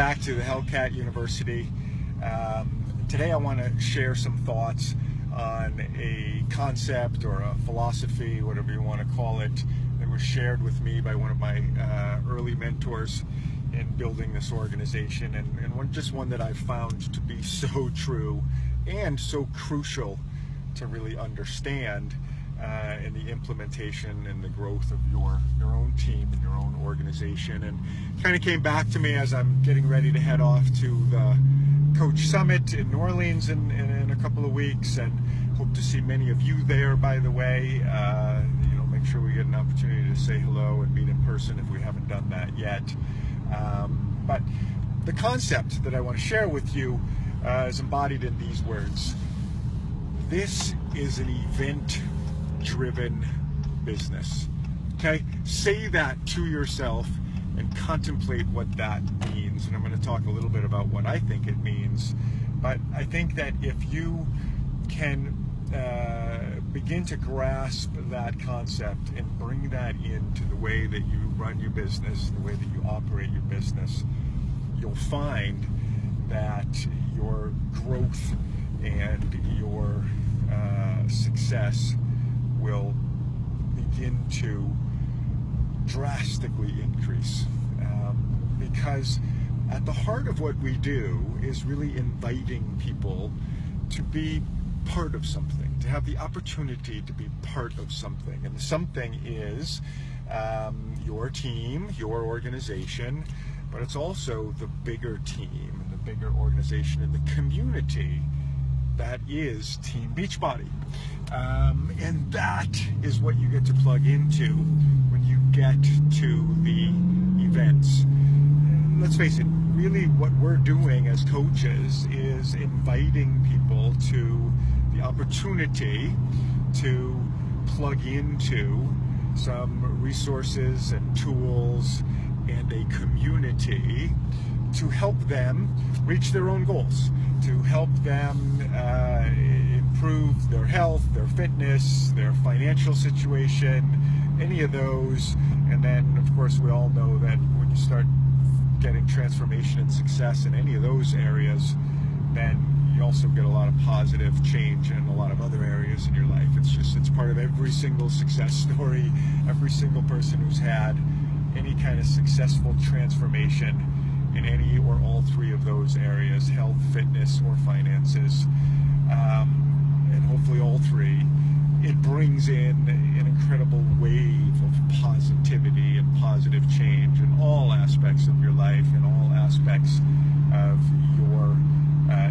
back to the Hellcat University. Today I want to share some thoughts on a concept or a philosophy, whatever you want to call it, that was shared with me by one of my early mentors in building this organization, and just one that I've found to be so true and so crucial to really understand in the implementation and the growth of your own team and your own organization. And kind of came back to me as I'm getting ready to head off to the Coach Summit in New Orleans in a couple of weeks, and hope to see many of you there, by the way. Make sure we get an opportunity to say hello and meet in person if we haven't done that yet. But the concept that I want to share with you is embodied in these words. This is an event-driven business. Okay? Say that to yourself and contemplate what that means. And I'm going to talk a little bit about what I think it means. But I think that if you can begin to grasp that concept and bring that into the way that you run your business, the way that you operate your business, you'll find that your growth and your success will begin to drastically increase. Because at the heart of what we do is really inviting people to be part of something, to have the opportunity to be part of something. And something is your team, your organization, but it's also the bigger team and the bigger organization and the community that is Team Beachbody. And that is what you get to plug into when you get to the events. Let's face it, really what we're doing as coaches is inviting people to the opportunity to plug into some resources and tools and a community to help them reach their own goals, to help them improve their health, their fitness, their financial situation, any of those. And then, of course, we all know that when you start getting transformation and success in any of those areas, then you also get a lot of positive change in a lot of other areas in your life. It's part of every single success story, every single person who's had any kind of successful transformation in any or all three of those areas, health, fitness, or finances, and hopefully all three. It brings in an incredible wave of positivity and positive change in all aspects of your life, in all aspects of your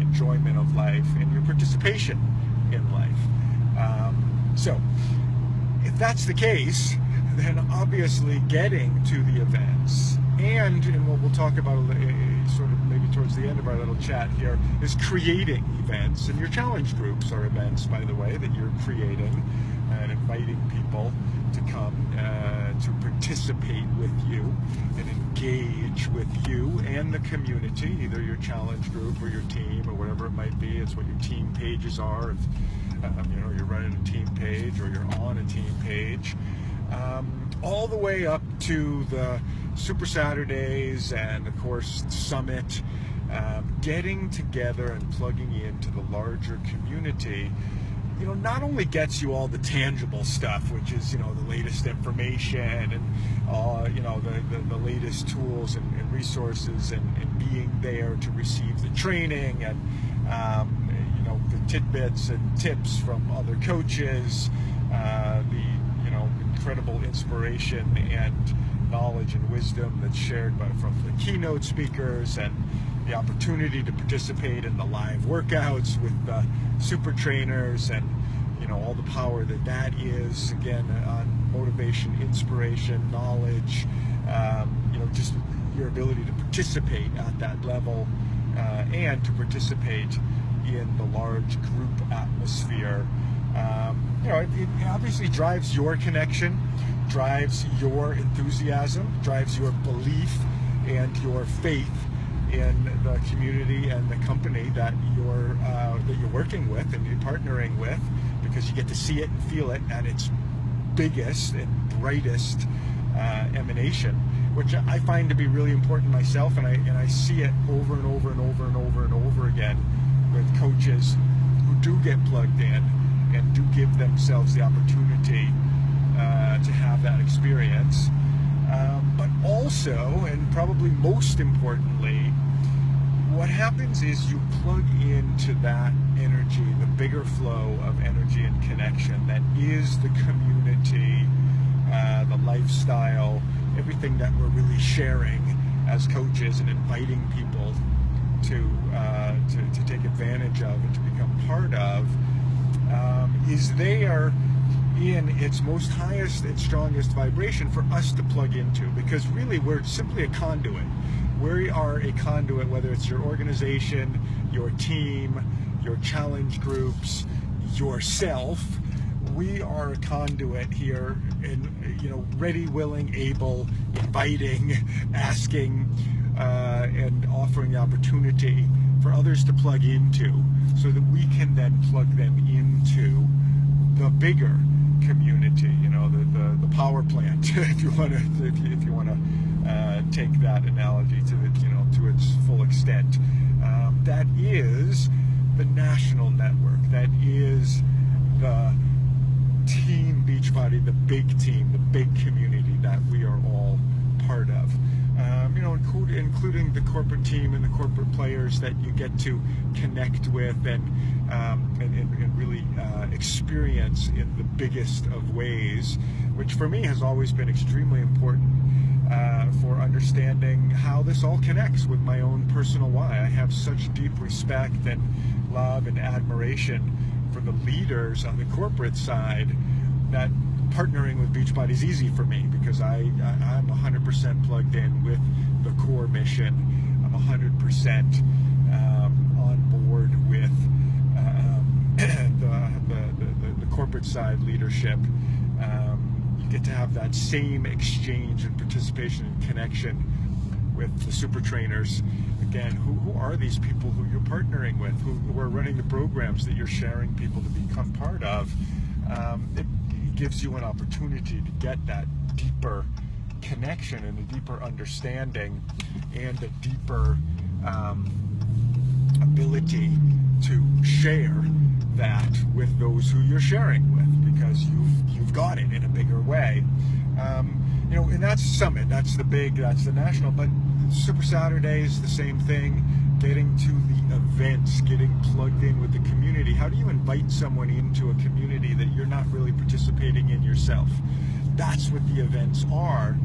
enjoyment of life and your participation in life. So if that's the case, then obviously getting to the events and what we'll talk about sort of maybe towards the end of our little chat here is creating events. And your challenge groups are events, by the way, that you're creating and inviting people to come to participate with you and engage with you and the community, either your challenge group or your team or whatever it might be. It's what your team pages are. If you're running a team page or you're on a team page, all the way up to the Super Saturdays and, of course, Summit. Getting together and plugging into the larger community, not only gets you all the tangible stuff, which is, the latest information and, the latest tools and resources and being there to receive the training and, the tidbits and tips from other coaches, the incredible inspiration and knowledge and wisdom that's shared from the keynote speakers, and the opportunity to participate in the live workouts with the super trainers, and all the power that is, again, on motivation, inspiration, knowledge, just your ability to participate at that level, and to participate in the large group atmosphere. It obviously drives your connection, drives your enthusiasm, drives your belief and your faith in the community and the company that you're working with and you're partnering with, because you get to see it and feel it at its biggest and brightest emanation which I find to be really important myself, and I see it over and over and over and over and over again with coaches who do get plugged in and do give themselves the opportunity to have that experience. But also, and probably most importantly, what happens is you plug into that energy, the bigger flow of energy and connection that is the community, the lifestyle, everything that we're really sharing as coaches and inviting people to take advantage of and to become part of, is there in its most highest and strongest vibration for us to plug into, because really we're simply a conduit. We are a conduit, whether it's your organization, your team, your challenge groups, yourself. We are a conduit here, in ready, willing, able, inviting, asking, and offering the opportunity for others to plug into, so that we can then plug them into the bigger community, the power plant, if you want to take that analogy to its full extent. That is the national network. That is the team Beachbody, the big team, the big community that we are all part of. Including the corporate team and the corporate players that you get to connect with and really experience in the biggest of ways, which for me has always been extremely important for understanding how this all connects with my own personal why. I have such deep respect and love and admiration for the leaders on the corporate side that partnering with Beachbody is easy for me, because I'm 100% plugged in with the core mission. I'm 100% on board with the corporate side leadership. You get to have that same exchange and participation and connection with the super trainers. Again, who are these people who you're partnering with, who are running the programs that you're sharing people to become part of? It gives you an opportunity to get that deeper connection and a deeper understanding and a deeper ability to share that with those who you're sharing with, because you've got it in a bigger way. And that's Summit, that's the national, but Super Saturdays, the same thing. Getting to the events, getting plugged in with the community. How do you invite someone into a community that you're not really participating in yourself? That's what the events are.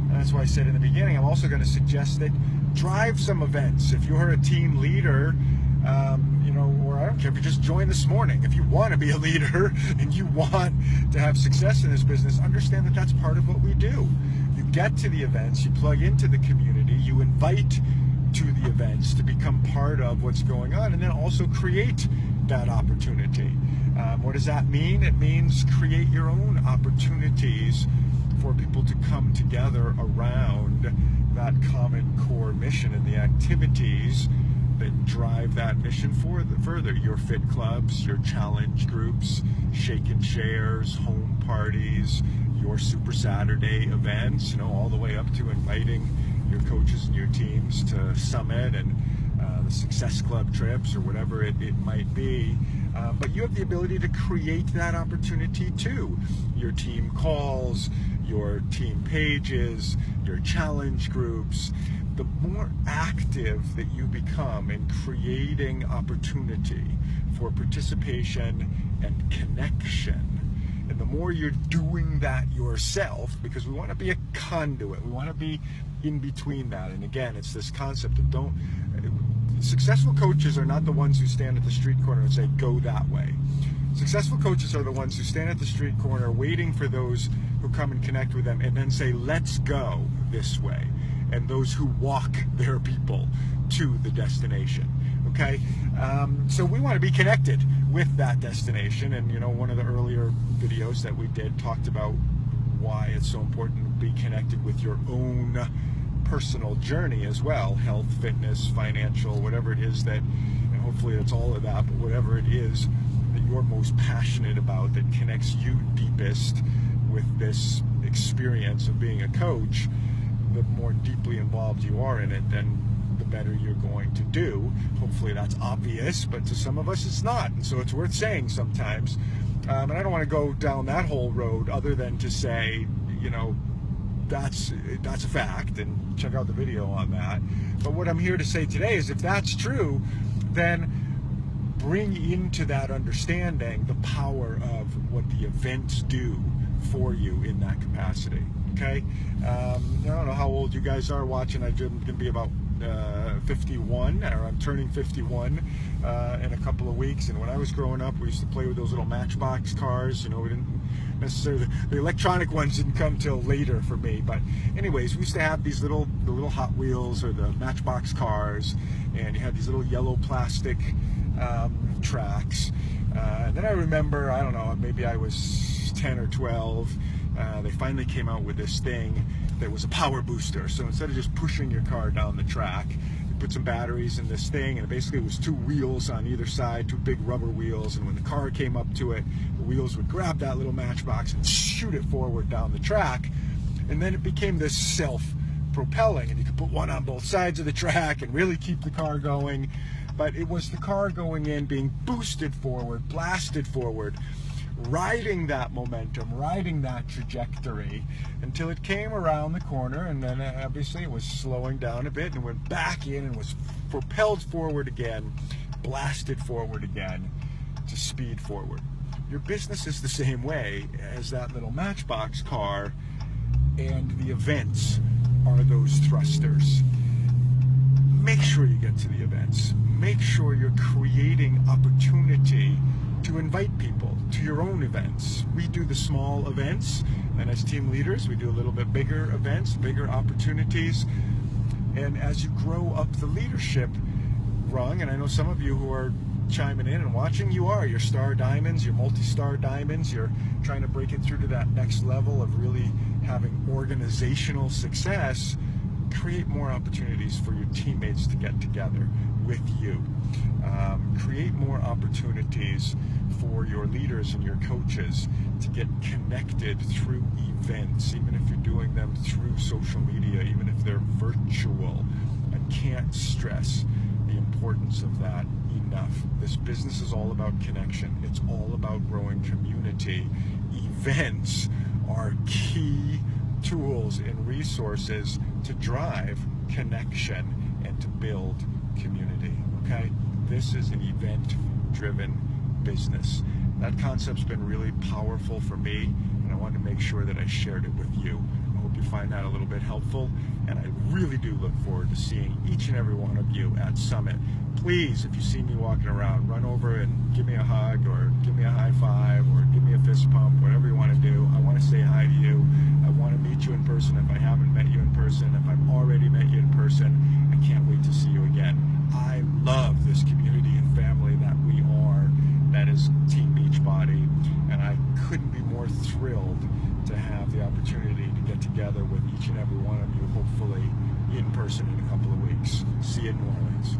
And that's why I said in the beginning, I'm also going to suggest that drive some events. If you're a team leader, or I don't care if you just joined this morning, if you want to be a leader and you want to have success in this business, understand that that's part of what we do. You get to the events, you plug into the community, you invite to the events to become part of what's going on, and then also create that opportunity. What does that mean? It means create your own opportunities for people to come together around that common core mission and the activities that drive that mission further. Your fit clubs, your challenge groups, shake and shares, home parties, your Super Saturday events, all the way up to inviting your coaches and your teams to Summit and the Success Club trips or whatever it might be. But you have the ability to create that opportunity too. Your team calls, your team pages, your challenge groups. The more active that you become in creating opportunity for participation and connection, and the more you're doing that yourself, because we want to be a conduit, we want to be in between that. And again, it's this concept of successful coaches are not the ones who stand at the street corner and say, go that way. Successful coaches are the ones who stand at the street corner waiting for those who come and connect with them and then say, let's go this way. And those who walk their people to the destination. Okay? So we want to be connected with that destination. And one of the earlier videos that we did talked about why it's so important to be connected with your own personal journey as well. Health, fitness, financial, whatever it is that, and hopefully it's all of that, but whatever it is that you're most passionate about that connects you deepest with this experience of being a coach, the more deeply involved you are in it, then the better you're going to do. Hopefully that's obvious, but to some of us it's not, and so it's worth saying sometimes. And I don't want to go down that whole road other than to say, you know, that's a fact, and check out the video on that. But what I'm here to say today is, if that's true, then bring into that understanding the power of what the events do for you in that capacity. Okay, I don't know how old you guys are watching. I'm going to be about 51, or I'm turning 51 in a couple of weeks. And when I was growing up, we used to play with those little Matchbox cars. You know, we didn't necessarily, the electronic ones didn't come till later for me. But anyways, we used to have these the little Hot Wheels or the Matchbox cars, and you had these little yellow plastic tracks. And then I remember, I don't know, maybe I was 10 or 12. They finally came out with this thing that was a power booster. So instead of just pushing your car down the track, you put some batteries in this thing, and basically it was two wheels on either side, two big rubber wheels, and when the car came up to it, the wheels would grab that little Matchbox and shoot it forward down the track. And then it became this self-propelling, and you could put one on both sides of the track and really keep the car going. But it was the car going in, being boosted forward, blasted forward, riding that momentum, riding that trajectory until it came around the corner, and then obviously it was slowing down a bit and went back in and was propelled forward again, blasted forward again to speed forward. Your business is the same way as that little Matchbox car, and the events are those thrusters. Make sure you get to the events. Make sure you're creating opportunity to invite people to your own events. We do the small events, and as team leaders, we do a little bit bigger events, bigger opportunities. And as you grow up the leadership rung, and I know some of you who are chiming in and watching, you're star diamonds, you're multi-star diamonds, you're trying to break it through to that next level of really having organizational success. Create more opportunities for your teammates to get together with you. Create more opportunities for your leaders and your coaches to get connected through events, even if you're doing them through social media, even if they're virtual. I can't stress the importance of that enough. This business is all about connection. It's all about growing community. Events are key tools and resources to drive connection and to build community. Okay, this is an event-driven business. That concept's been really powerful for me, and I wanted to make sure that I shared it with you. I hope you find that a little bit helpful, and I really do look forward to seeing each and every one of you at Summit. Please, if you see me walking around, run over and give me a hug, or give me a high five, or give me a fist pump, whatever you want to do. I want to say hi to you. I want to meet you in person if I haven't met you in person. If I've already met you in person, I can't wait to see you again. I love this community and family that we are, that is Team Beachbody, and I couldn't be more thrilled to have the opportunity to get together with each and every one of you, hopefully in person in a couple of weeks. See you in New Orleans.